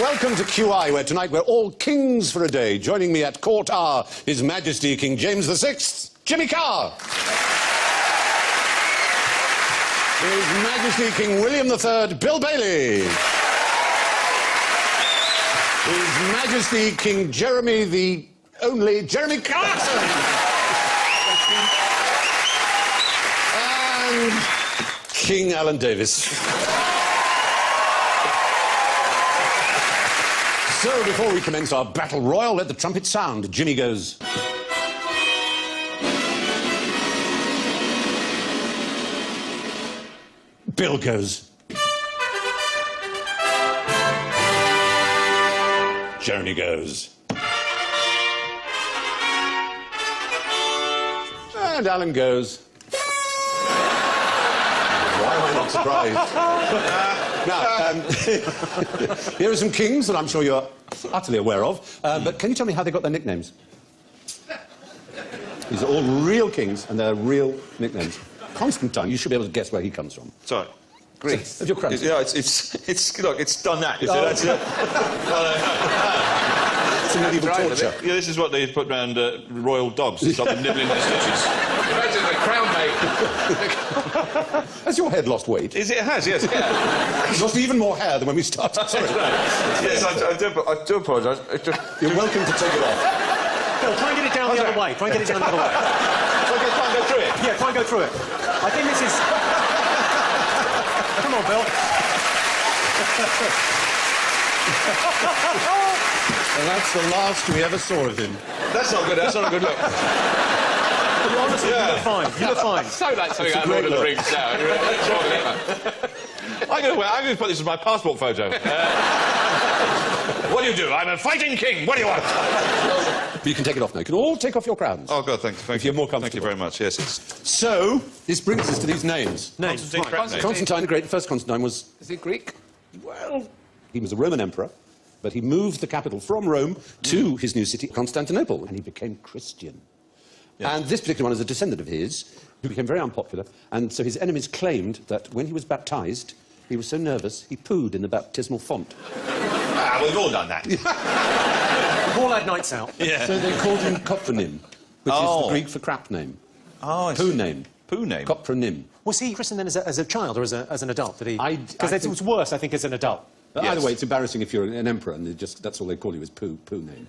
welcome to QI, where tonight we're all kings for a day. Joining me at court are His Majesty King James VI, Jimmy Carr. His Majesty King William III, Bill Bailey. His Majesty King Jeremy the only Jeremy Clarkson. And King Alan Davis. So, before we commence our battle royal, let the trumpet sound. Jimmy goes. Bill goes. Jeremy goes. And Alan goes. Why am I not surprised? Now, here are some kings that I'm sure you're utterly aware of, but can you tell me how they got their nicknames? These are all real kings, and they're real nicknames. Constantine, you should be able to guess where he comes from. Sorry. Greece. Of your crown. Yeah, look, it's done that. Oh. That's it. It's a medieval torture. Yeah, this is what they put around royal dogs to stop them nibbling the stitches. Imagine the crown mate. Has your head lost weight? It has, yes. It's lost even more hair than when we started. Sorry. Yes, I do apologise. You're welcome to take it off. Bill, try and get it down the other way. Try and get it down the other way. So try and go through it? Yeah, try and go through it. I think this is... Come on, Bill. And that's the last we ever saw of him. That's not good. That's not a good look. But honestly, you look fine. You look fine. So like something out of Lord of the Rings now. I'm going to put this as my passport photo. What do you do? I'm a fighting king. What do you want? But you can take it off now. You can all take off your crowns. Oh, God, thank you. If you're more comfortable. Thank you very much. Yes, it's... So, this brings us to these names. Constantine. Right. Constantine the Great, the first Constantine was... Is he Greek? Well, he was a Roman emperor, but he moved the capital from Rome to his new city, Constantinople, and he became Christian. Yeah. And this particular one is a descendant of his, who became very unpopular, and so his enemies claimed that when he was baptised, he was so nervous, he pooed in the baptismal font. Ah, we've all done that. We've all had nights out. Yeah. So they called him Copronym, which is the Greek for crap name. Oh, I see. Poo name. Poo name? Copronym. Was he christened then as a child or as an adult? Did he? Because it was worse, I think, as an adult. Yes. Either way, it's embarrassing if you're an emperor, and that's all they call you is poo name.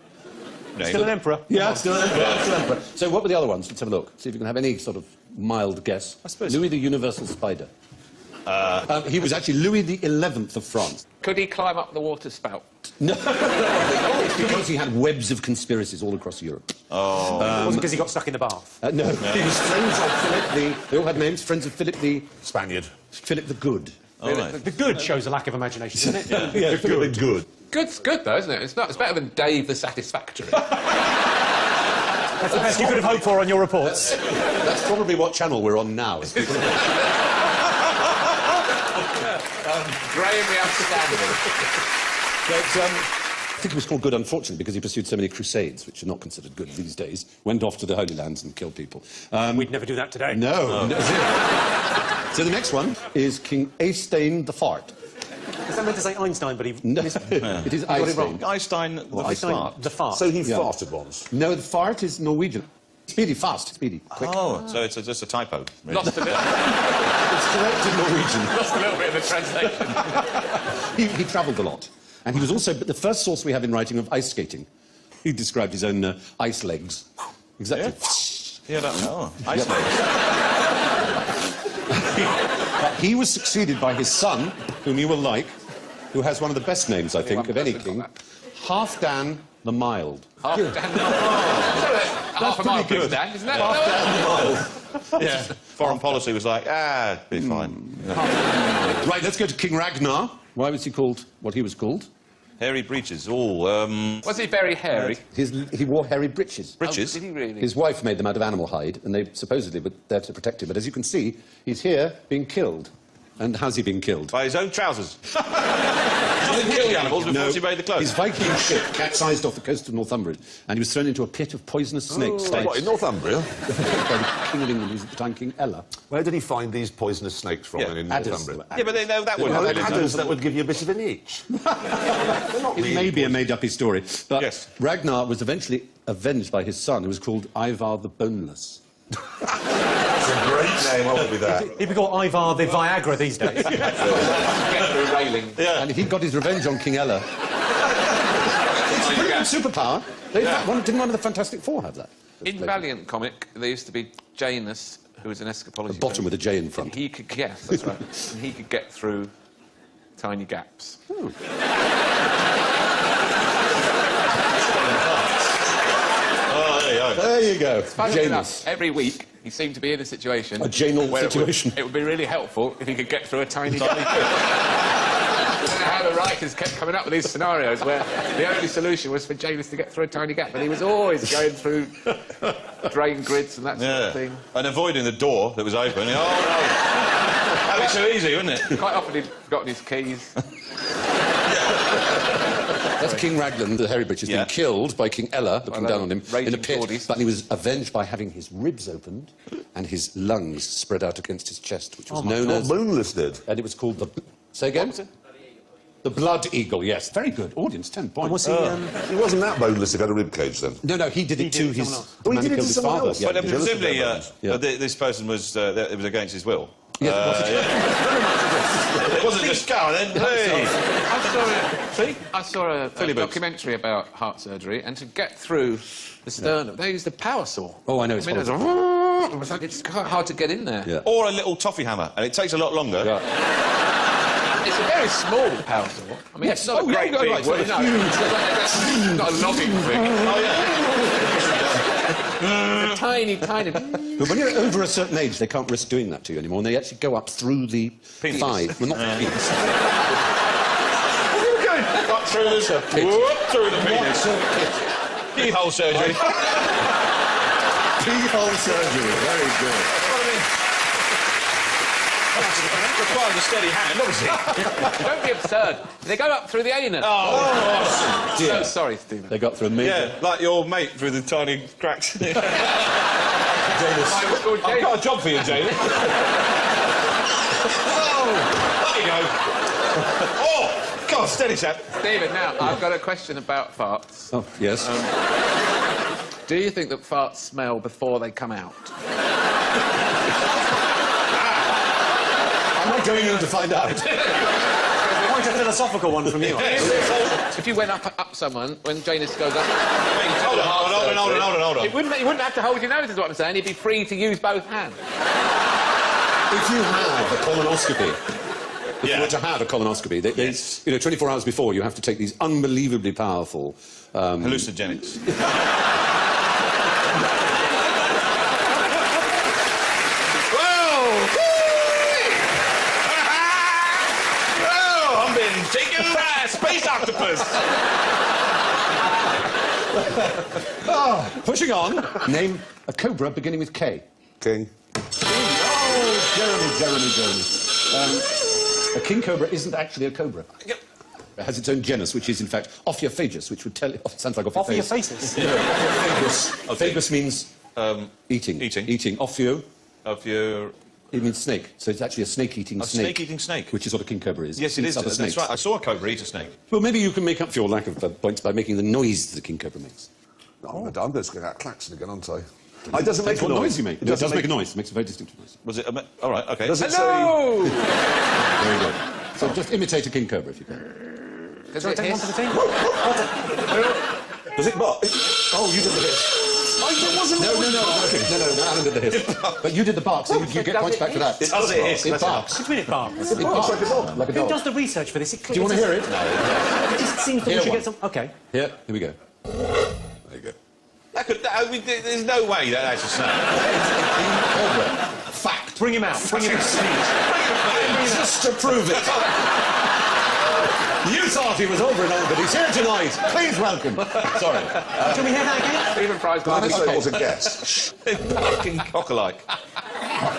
Still an emperor? Yeah, still an emperor. So what were the other ones? Let's have a look. See if you can have any sort of mild guess. I suppose. Louis the Universal Spider. He was actually Louis the 11th of France. Could he climb up the water spout? No. It's because he had webs of conspiracies all across Europe. Oh. It wasn't because he got stuck in the bath? No. He was friends of Philip the... They all had names. Friends of Philip the... Spaniard. Philip the Good. Oh, right. The good shows a lack of imagination, doesn't it? Yeah, Philip the Good. Good's good, though, isn't it? It's better than Dave the Satisfactory. That's the best you could have hoped for on your reports. That's probably what channel we're on now. Graham the Outstanding. But, I think it was called Good, unfortunately, because he pursued so many crusades, which are not considered good these days. Went off to the Holy Lands and killed people. We'd never do that today. No. So the next one is King Eystein the Fart. Is that meant to say Einstein, but he... No, it is Eystein. Einstein the fart. The fart. So he farted once? No, the fart is Norwegian. Speedy, fast, speedy, quick. Oh, so it's just a typo. Really. Lost a bit. It's correct in Norwegian. Lost a little bit of the translation. He travelled a lot. And he was also the first source we have in writing of ice skating. He described his own ice legs. Exactly. Yeah, ice legs. He was succeeded by his son, whom you will like, who has one of the best names, I think, of any king, Halfdan the Mild. Half a mile, pretty good. Dan, isn't that? Halfdan the Mild. Yeah. Foreign policy was like, be fine. Yeah. Right, let's go to King Ragnar. Why was he called what he was called? Hairy breeches. Was he very hairy? He wore hairy breeches. Breeches? Oh, did he really? His wife made them out of animal hide, and they supposedly were there to protect him. But as you can see, he's here being killed. And how's he been killed? By his own trousers. He didn't kill the animals before she made the clothes. His Viking ship capsized off the coast of Northumbria, and he was thrown into a pit of poisonous snakes. What, in Northumbria? By the King of England, who was at the time King Ella. Where did he find these poisonous snakes from in Adders. Northumbria? Yeah, but that wouldn't Adders that would give you a bit of an itch. They're not it may be a made-up story, but Yes. Ragnar was eventually avenged by his son, who was called Ivar the Boneless. That's a great name, I would be that. He'd be called Ivar the Viagra these days. Get through railing. Yeah. And he got his revenge on King Ella. It's a pretty good superpower. Didn't one of the Fantastic Four have that? In Valiant comic, there used to be Janus, who was an escapology. The bottom with a J in front. He could, yes, that's right. And he could get through tiny gaps. Oh, there you go. There you go. Funny Janus. enough, every week he seemed to be in a situation. A Janal where situation. It would be really helpful if he could get through a tiny gap. I don't know how the writers kept coming up with these scenarios where the only solution was for Janus to get through a tiny gap, and he was always going through drain grids and that sort of thing. And avoiding the door that was open. Oh, no. That'd be so easy, wouldn't it? Quite often he'd forgotten his keys. That's King Ragnar, the hairy bitch, has Yeah. been killed by King Ella, looking down on him in a raging pit. Geordies. But he was avenged by having his ribs opened and his lungs spread out against his chest, which was known What as... Boneless did. And it was called the... Say again? The Blood Eagle, yes. Very good. Audience, 10 points. Was he, He wasn't that boneless if he had a rib cage then. No, he did it to did it to his... someone else. the Oh, he man did who it killed to his someone father. else? Yeah, But presumably, Yeah. this person was it was against his will. Yes, it was. It wasn't just go and then, hey! I saw a Philly boots. documentary about heart surgery, and to get through the sternum, they used a power saw. Oh, I know, it's it was it's quite hard to get in there. Yeah. Or a little toffee hammer, and it takes a lot longer. Yeah. It's a very small power saw. I mean, Yes. it's not Oh, a great yeah, big right, one, it's no. not It's not a logging thing. Oh, yeah. It's a tiny, tiny... But when you're over a certain age, they can't risk doing that to you anymore, and they actually go up through the thigh. Well, not the penis. Cut through the... Whoop, through the penis. Keyhole surgery. Keyhole surgery. Very good. Requires a steady hand, obviously. Don't be absurd. They go up through the anus. Oh, So sorry, Stephen. They got through a major... yeah, like your mate through the tiny cracks. I was called I've James. got a job for you, Jane. Oh, there you go. Oh, God, steady, chap. Stephen, now, I've got a question about farts. Oh, yes. Do you think that farts smell before they come out? I'm not going in to find out. Quite a philosophical one from you. If you went up someone, when Janus goes up... Hold on. You wouldn't have to hold your nose, is what I'm saying. You'd be free to use both hands. If you have a colonoscopy, if you were to have a colonoscopy, Yes. 24 hours before, you have to take these unbelievably powerful... Hallucinogenics. Oh, I'm being taken by a space octopus. Pushing on, name a cobra beginning with K. King. Oh, Jeremy. A king cobra isn't actually a cobra. It has its own genus, which is, in fact, Ophiophagus, which would tell you... Oh, it sounds like off Off your your face. faces. Ophiophagus. Phagus means eating. Eating. Ophio, Of your... it means snake. So it's actually a snake-eating A snake. snake-eating snake. Which is what a king cobra is. Yes, it Eats is. other That's snakes. right. I saw a cobra eat a snake. Well, maybe you can make up for your lack of points by making the noise that a king cobra makes. I'm just going to klaxon again, aren't I? It doesn't make That's a what noise. noise you make. It does make a noise. It makes a very distinctive noise. Was it... all right, OK. Does it No! Very good. So just imitate a king cobra if you can. Does Shall I it take one for hiss? the team? Does it bark? Oh, you did the hiss. No, Alan did the hiss. But you did the bark, so you get points back for that. Does it hiss? It barks. Which minute bark? It barks like a dog. Like a Who dog. does the research for this? Do you want to hear it? It just seems that we Hear should one. get some... OK. Here we go. There you go. There's no way that's a snake. Cobra. Fact. Bring him out. Bring him out. Just to prove it. You thought he was over and on, but he's here tonight. Please welcome. Sorry. Can we hear that again? Stephen Fry's I got didn't say it was a guess. Fucking cock-alike.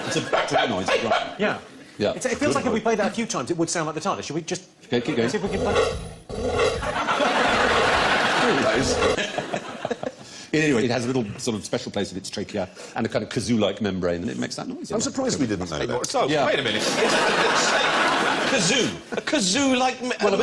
It's a back-to-back noise. Right. Yeah. Yeah. It feels like if we played that a few times, it would sound like the TARDIS. Should we just... Okay, keep going. See if we can play... Anyway, it has a little sort of special place in its trachea and a kind of kazoo-like membrane, and it makes that noise. I'm surprised we didn't know that. So, Yeah. wait a minute. kazoo. A kazoo-like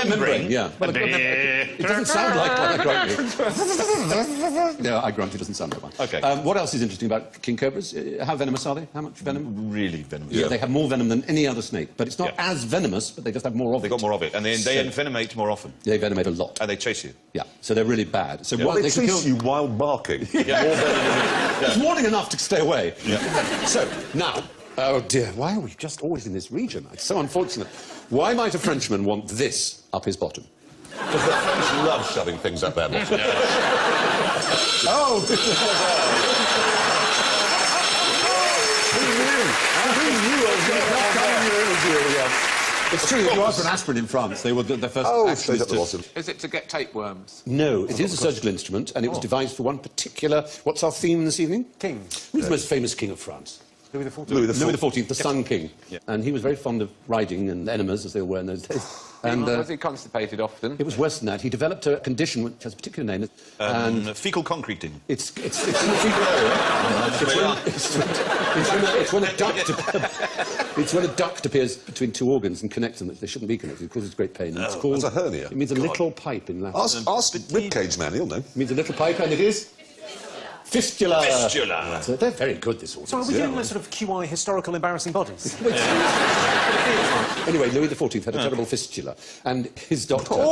membrane. Yeah. Well, it doesn't sound like one, I grant you. No, I grant you it doesn't sound like one. OK. What else is interesting about king cobras? How venomous are they? How much venom? Really venomous. Yeah, they have more venom than any other snake, but it's not as venomous, but they just have more of it. They've got more of it, and they envenomate more often. They venomate a lot. And they chase you. Yeah, so they're really bad. So what They they can chase kill... you while barking. It's warning enough to stay away. So, now, oh dear, why are we just always in this region? It's so unfortunate. Why might a Frenchman want this up his bottom? Because the French love shoving things up their bottom. Oh, It's true, if you ask for an aspirin in France, they were the first action straight is up the to... bottom. Is it to get tapeworms? No, it is a surgical instrument, and it was devised for one particular... What's our theme this evening? Kings. Who's the most famous king of France? Louis XIV. Louis Louis XIV, the Sun King. And he was very fond of riding and enemas, as they all were in those days. And Was he constipated often? it was worse than that. He developed a condition which has a particular name. Fecal concreting. It's in the fecal area. It's when a duct appears between two organs and connects them that they shouldn't be connected. It causes great pain. And it's called... that's a hernia. It means a little pipe in Latin. Ask Ribcage Man, he'll know. It means a little pipe, and it is... Fistula. Fistula. So they're very good, this audience. So are we doing those sort of QI historical embarrassing bodies? Anyway, Louis XIV had a terrible fistula, and his doctor... That's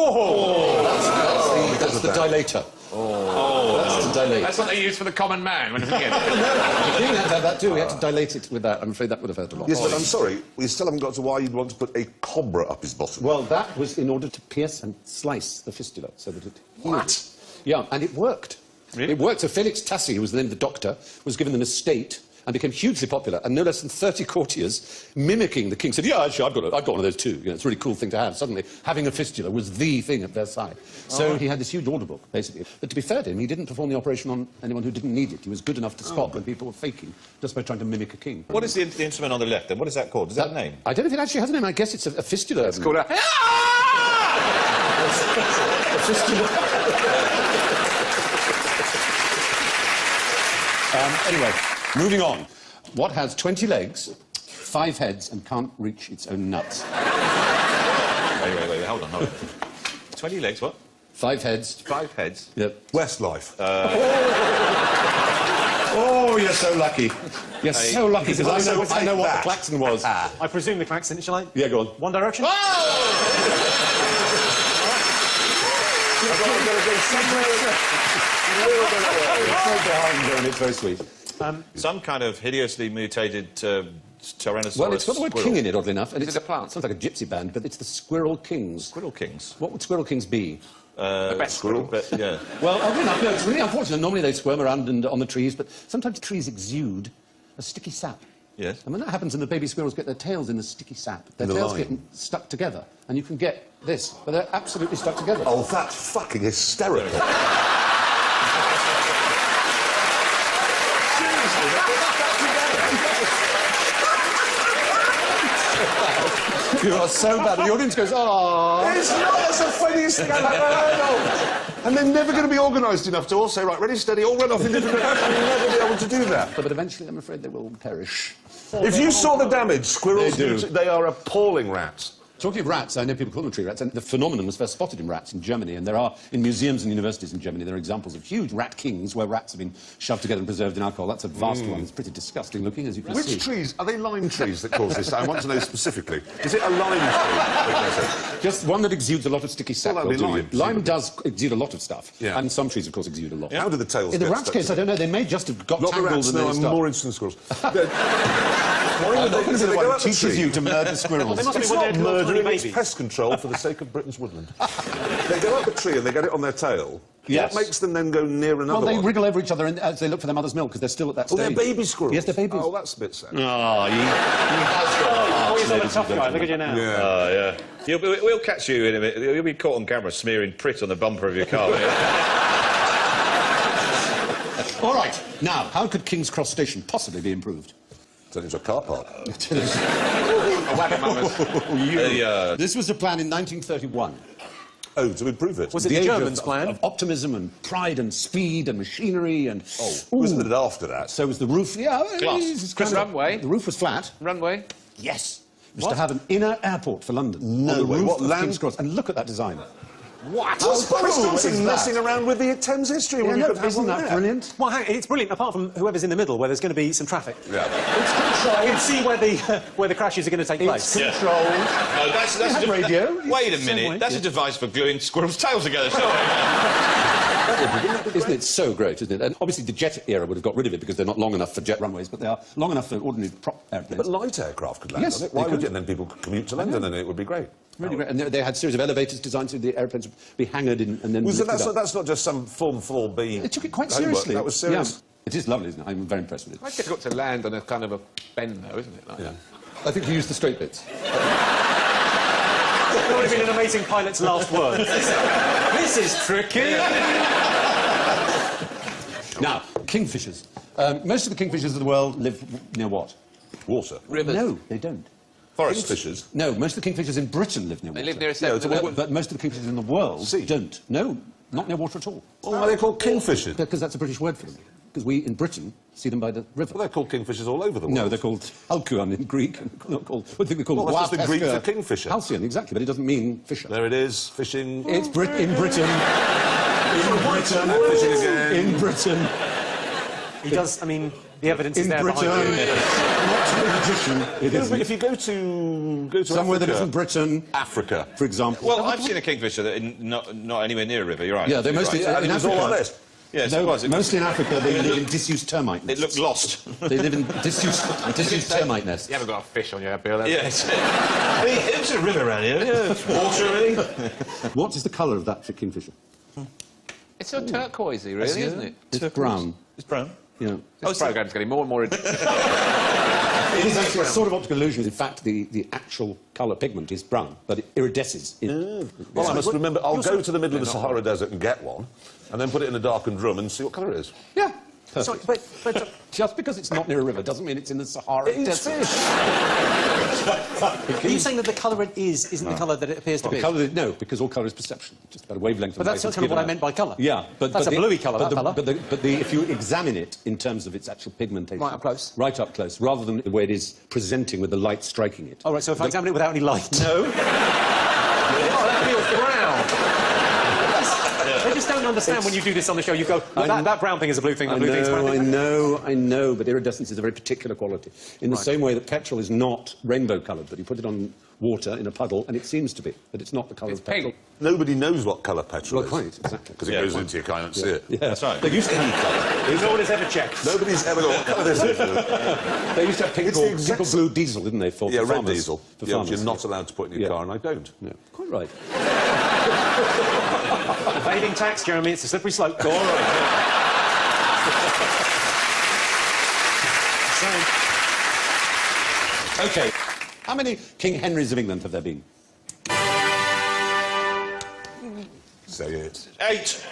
the dilator. That's the dilator. That's what they use for the common man when The king had that too. He had to dilate it with that. I'm afraid that would have hurt a lot. Yes, but I'm sorry, we still haven't got to why you'd want to put a cobra up his bottom. Well, that was in order to pierce and slice the fistula so that it healed it. Yeah, and it worked. Really? It worked. So Felix Tassi, who was the name of the doctor, was given an estate and became hugely popular, and no less than 30 courtiers mimicking the king said, yeah, actually, I've got one of those too. You know, it's a really cool thing to have. Suddenly, having a fistula was the thing at Versailles. So he had this huge order book, basically. But to be fair to him, he didn't perform the operation on anyone who didn't need it. He was good enough to spot when people were faking, just by trying to mimic a king. What is the instrument on the left, then? What is that called? Does that have a name? I don't know if it actually has a name. I guess it's a fistula. It's called a... A fistula. Anyway, moving on. What has 20 legs, 5 heads, and can't reach its own nuts? Wait, hold on. 20 legs, what? 5 heads. 5 heads. Yep. Westlife. Oh, you're so lucky. You're so lucky, because I know what the klaxon was. I presume the klaxon, shall I? Yeah, go on. One Direction? It's very sweet. Some kind of hideously mutated Tyrannosaurus. Well, it's got the word squirrel. king in it, oddly enough. And Is it a plant? Sounds like a gypsy band, but it's the Squirrel Kings. Squirrel kings. What would Squirrel Kings be? The best squirrel. But, yeah. Well, oddly enough, no, it's really unfortunate. Normally they squirm around on the trees, but sometimes trees exude a sticky sap. Yes. And when that happens and the baby squirrels get their tails in the sticky sap, their In the tails lime. get stuck together, and you can get this, but they're absolutely stuck together. Oh, that's fucking hysterical. You are so bad. The audience goes, oh. It's not, that's the funniest thing I've ever heard of. And they're never going to be organised enough to all say, right, ready, steady, all run off in different directions. You'll never be able to do that. But eventually, I'm afraid they will perish. If you saw the damage, squirrels They do. they are appalling rats. Talking of rats, I know people call them tree rats, and the phenomenon was first spotted in rats in Germany, and there are, in museums and universities in Germany, there are examples of huge rat kings where rats have been shoved together and preserved in alcohol. That's a vast one. It's pretty disgusting looking, as you can see. Which trees? Are they lime trees that cause this? I want to know specifically. Is it a lime tree? Just one that exudes a lot of sticky sap. Well, that'd will be do lime, you. Lime does exude a lot of stuff, Yeah. and some trees, of course, exude a lot. How do the tails In the get rat's stuck case, I don't know. They may just have got Not the tangled rats, and no, they I'm stuck. more interested in squirrels. I'm not going to be the one who teaches you to murder squirrels. They must be It's when not they're little tiny murdering, it's babies. pest control for the sake of Britain's woodland. They go up a tree and they get it on their tail. Yes. What makes them then go near another Well, they one? wriggle over each other as they look for their mother's milk because they're still at that Oh, stage. they're baby squirrels? Yes, they're babies. Oh, that's a bit sad. Oh, he has got Oh, he's not a tough guy. Look at you now. Yeah. Yeah. We'll catch you in a minute. You'll be caught on camera smearing Prit on the bumper of your car. All right. Now, how could King's Cross Station possibly be improved? Turn into a car park. This was a plan in 1931. Oh, to improve it? Was it The the age Germans' of, plan? Of optimism and pride and speed and machinery and... Wasn't it after that? So was the roof... Yeah, Glass. it's Chris, kind of- runway. The roof was flat. Runway? Yes. was to have an inner airport for London. No on the way. roof What, of land- King's Cross. And look at that design. What? What's Boris Johnson is that? messing around with the Thames history when Yeah, you no, could have isn't one that there? brilliant? Well, hang, it's brilliant, apart from whoever's in the middle, where there's going to be some traffic. Yeah. I can see where the crashes are going to take place. It's controlled. No, that's had a radio. Wait a Same way. minute. That's a device for gluing squirrels' tails together. Surely. Isn't it so great, isn't it? And obviously the jet era would have got rid of it because they're not long enough for jet runways, but they are long enough for ordinary prop airplanes. But light aircraft could land Yes, on it. they Why would could. you? And then people could commute to London and it would be great. Really great. And they had a series of elevators designed so the airplanes would be hangared in and then Was lifted that's, up. that's not just some Form 4B. They took it quite homework. seriously. That was serious. Yeah. It is lovely, isn't it? I'm very impressed with it. Quite difficult to land on a kind of a bend, though, isn't it? Like, Yeah. I think you used the straight bits. That would have been an amazing pilot's last word. This is tricky. Now, kingfishers. Most of the kingfishers of the world live near what? Water. Rivers. No, they don't. Forest fishers. No, most of the kingfishers in Britain live near They water. live near a centre of the But most of the kingfishers in the world Sea. don't. No, not near water at all. Well, why are they called kingfishers? Because that's a British word for them. Because we, in Britain, see them by the river. Well, they're called kingfishers all over the world. No, they're called halcyon in Greek. Not called, what do you think they're called? Well, that's just the Greek Wapaska. for kingfisher. Halcyon, exactly, but it doesn't mean fisher. There it is, fishing. It's in Britain. In Britain. Fishing again. In Britain. He does, I mean, the evidence is In there Britain. behind you. Not to a magician. It No, isn't. but if you go to Somewhere that Africa, isn't Britain, Africa. for example. Well, I've seen a kingfisher that not anywhere near a river. You're right. Yeah, they're You're mostly right. And in it was all Africa. on this. Yes, No, it was. mostly in Africa they live in disused termite It nests. looked lost. They live in disused termite nests. You haven't got a fish on your bill, have you? Yes. I mean, there's a river around here. Yeah, it's water, really. What is the colour of that kingfisher? It's so turquoisey, really, isn't it? It's brown. It's brown. Yeah. This programme's getting more and more... It is actually a sort of optical illusion. In fact, the actual colour pigment is brown, but it iridesces. Well, I must remember, I'll go to the middle of the Sahara Desert and get one, and then put it in a darkened room and see what colour it is. Yeah. Sorry, Perfect. but Just because it's not near a river doesn't mean it's in the Sahara It's Desert. fish. are you saying that the colour it is isn't the colour that it appears to be? No, because all colour is perception. Just about a wavelength of But that's light is kind of what given I meant out. by colour. Yeah, but That's but a bluey colour, but that colour. But if you examine it in terms of its actual pigmentation, Right up close. right up close, rather than the way it is presenting with the light striking it. All right, so if I examine it without any light... No. Oh, that feels brown. They just don't understand when you do this on the show. You go, well, that brown thing is a blue thing, the I blue thing's brown know, thing. I know, but iridescence is a very particular quality. In the same way that petrol is not rainbow-coloured, but you put it on water in a puddle, and it seems to be, but it's not the colour It's of petrol. pink. Nobody knows what colour petrol Well, is. quite, exactly. Because it Yeah, goes quite. into you, can't see it. Yeah, That's right. They used to have No one has ever checked. Nobody's ever got what colour this is. They used to have pink It's the or, exact- pink or blue diesel, didn't they? For Yeah, red farmers, diesel. For Yeah, which farmers. you're not allowed to put in your Yeah. car, and I don't. Yeah, quite right. Evading tax, Jeremy, it's a slippery slope. All right. Okay. How many King Henrys of England have there been? Say it. 8.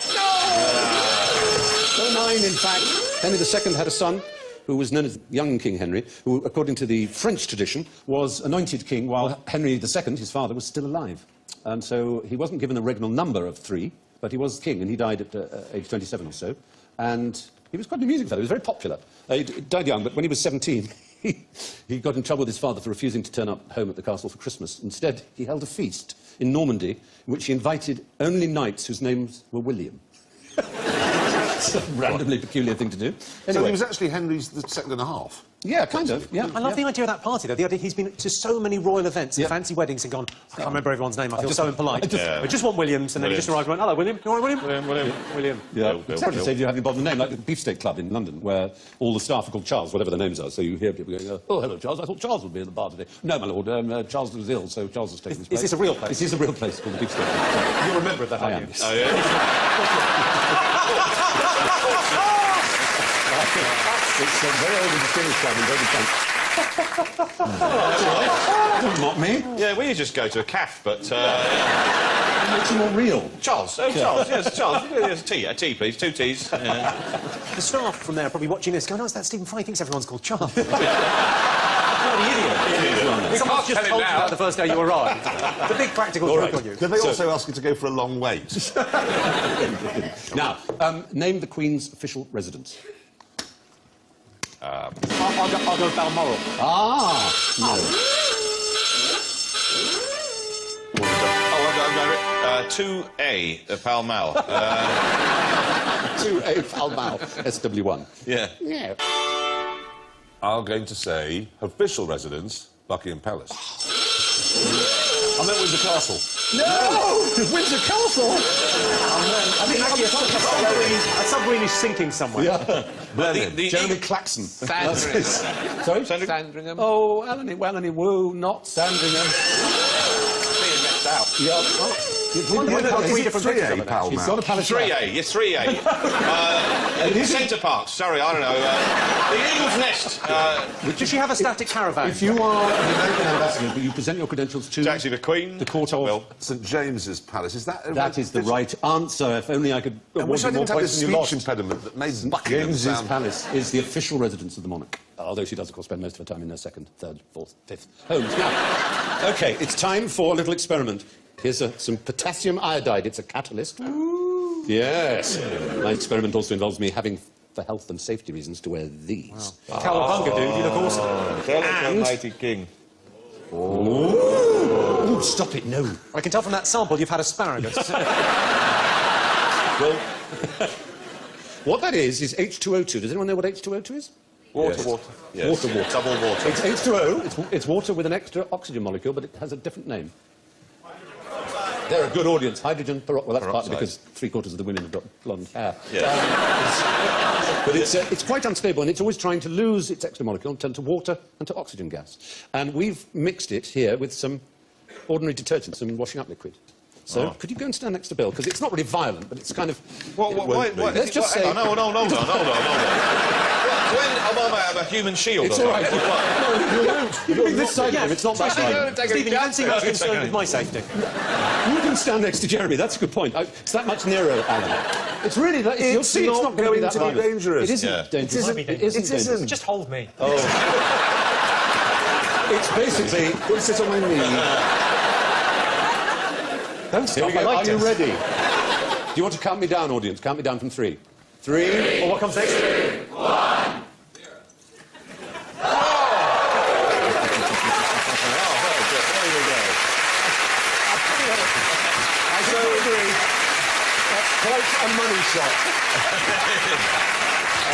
No, 9, in fact. Henry II had a son who was known as young King Henry, who, according to the French tradition, was anointed king while Henry II, his father, was still alive. And so he wasn't given a regnal number of 3, but he was king, and he died at age 27 or so. And he was quite an amusing fellow. He was very popular. He died young, but when he was 17, he got in trouble with his father for refusing to turn up home at the castle for Christmas. Instead, he held a feast in Normandy in which he invited only knights whose names were William. It's a randomly peculiar thing to do. So Anyway, he was actually Henry's the second and a half. yeah, kind of. Yeah, I love the idea of that party, though. The idea he's been to so many royal events, Yeah. fancy weddings, and gone, I can't remember everyone's name, I feel just- so impolite. I just want Williams, and then he just arrived and went, hello, William. You all right, William? William. Yeah, Bill, exactly. Bill. Saves you having to bother the name, like the Beefsteak Club in London, where all the staff are called Charles, whatever their names are. So you hear people going, oh, hello, Charles. I thought Charles would be in the bar today. No, my lord, Charles was ill, so Charles has taken his place. this a real place? This is a real place called the Beefsteak Club. You'll remember that, I don't am. you? Oh, yeah. It's a very old and distinguished club in David Don't mock me. Yeah, we just go to a calf, but... It makes you more real. Charles. Oh, Charles. Yes, Charles. Yes, a tea, please. 2 teas. Yeah. The staff from there are probably watching this going, oh, it's that Stephen Fry, he thinks everyone's called Charles. Bloody idiot. You Someone's can't just tell him told you now. that the first day you arrived. The big practical joke on you. Did they also ask you to go for a long wait? Now, name the Queen's official residence. I'll go Balmoral. Ah, no. 2A, Pall Mall. 2A Pall Mall, SW1. Yeah. Yeah. I'm going to say official residence, Buckingham Palace. I meant Windsor Castle. No! Windsor Castle! I mean, actually, a submarine is sinking somewhere. Yeah. The Jeremy Claxon. Sandringham. Sorry? Sandringham. Oh, Alany Woo, not Sandringham. Being mixed out. Yeah. Three different pictures of it, Pall He's Mall? got a palace. 3A, yes, 3A. Centre Parks, sorry, I don't know. The Eagle's Nest. Does she have a static caravan? If you are an American ambassador, but you present your credentials to It's actually the Queen. the court of... Well, St James's Palace. Is that... that is the right answer. If only I could I award wish I you more didn't have points this than you speech lost. impediment that made Buckingham James's sound... Palace is the official residence of the monarch. Although she does, of course, spend most of her time in her second, third, fourth, fifth homes. Now, OK, it's time for a little experiment. Here's some potassium iodide. It's a catalyst. Ooh. Yes. My experiment also involves me having, for health and safety reasons, to wear these. Cowabunga, dude. You look awesome. the mighty King. Ooh, stop it, no. I can tell from that sample you've had asparagus. Well, what that is H2O2. Does anyone know what H2O2 is? Water. Yes. Water. Double water. It's H2O. It's water with an extra oxygen molecule, but it has a different name. They're a good audience. Hydrogen peroxide. Well, that's partly because three-quarters of the women have got blonde hair. Yeah. But it's quite unstable, and it's always trying to lose its extra molecule and turn to water and to oxygen gas. And we've mixed it here with some ordinary detergent, some washing up liquid. So could you go and stand next to Bill? Because it's not really violent, but it's kind of... Let's just say... Hold on. When Obama have a human shield It's on all right. it? No, you don't. You're this side of him. It's not that side. Stephen, you don't seem much concerned with my safety. You can stand next to Jeremy. That's a good point. It's that much nearer, Alan. It's really that. You'll It's see, it's not not going to be going that to be violent. dangerous. It isn't Yeah. dangerous. It isn't dangerous. Just hold me. It's basically. Put it on my knee. Don't stop. I like Are you this. ready? Do you want to count me down, audience? Count me down from 3. 3. Well, what comes next? I so agree. That's quite a money shot.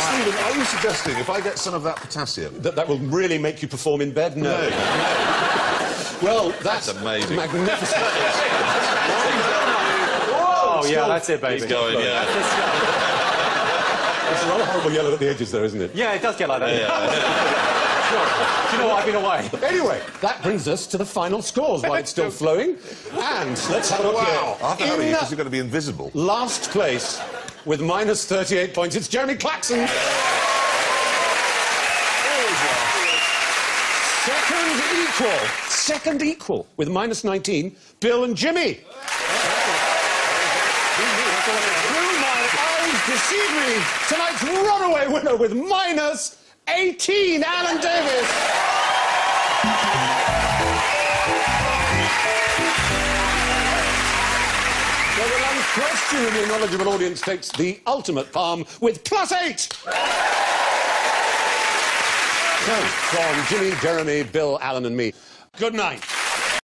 Stephen, are you suggesting if I get some of that potassium... That will really make you perform in bed? No. Well, that's amazing. Magnificent. Oh, yeah, that's it, baby. He's going, yeah. It's a rather horrible yellow at the edges, though, isn't it? Yeah, it does get like that. Sure. Do you know what? I've been away. Anyway, that brings us to the final scores while it's still flowing. And let's have a look I here. have to hurry In because you're going to be invisible. last place, with minus 38 points, it's Jeremy Claxon. Second equal, with minus 19, Bill and Jimmy. Through my eyes, deceive me. Tonight's runaway winner with minus 18, Alan Davis. Well, the unquestionably knowledgeable audience takes the ultimate palm with +8. So, from Jimmy, Jeremy, Bill, Alan and me, good night.